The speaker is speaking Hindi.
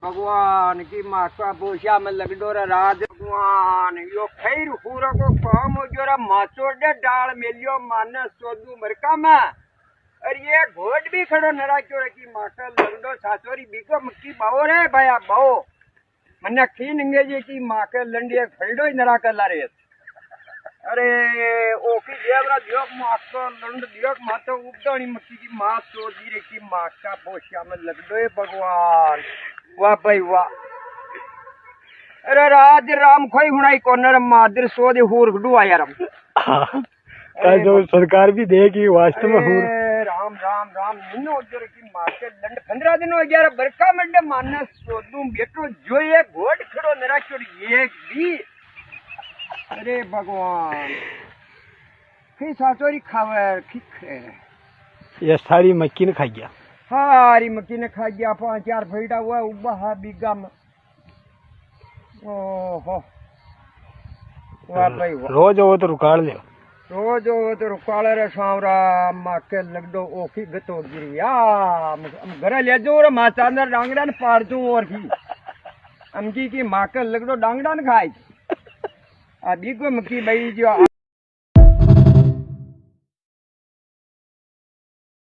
भगवान की माता बोशिया में लगडो रे राज भगवान यो खैर पूरा को काम हो जो रा माचोड़े डाल मेलियो माने सोदू मरका में और ये घोट भी खड़ो नरा क्यों की माता लगडो सासोरी बिको मक्की बाओ रे भाया बाओ मन्ने खीन अंगेजी की माँ के लंडिया खड़ो ही नरा कर ला रहे अरे ओकी देवरा दियोक मास्टर लंड दियोक मातो उपदानी मक्की की माँ सोदी रे की माँ का बोशिया में लगडो भगवान वाह भाई वाह अरे राज राम खोई हुनाई कोनर मादर सो दे हुर गडू आया राम जो सरकार भी देगी वास्तव में हुर राम राम राम निनो जर की मार्केट लंड 15 दिन हो गया बरका मंडे माने सोदू बेटो जो ये घोड़ खड़ो नरा छोड़ ये भी अरे भगवान की सासोरी खावर खिखे ये सारी मक्की ने खा गया सारी मक्की ने खा गया 5-4 फीटा हुआ उबा हा बीघा में ओहो वाह भाई वाह रोज वो तो रुकाड़ ले रोज वो तो रुकाड़ रे सावरा माके लगदो ओखी गतो गिरिया हम घर ले जो रे माचा अंदर डांगड़ा ने पाड़ दूं और की हमकी की माके लगदो डांगड़ा ने खाई आ बीगो मक्की भाई जो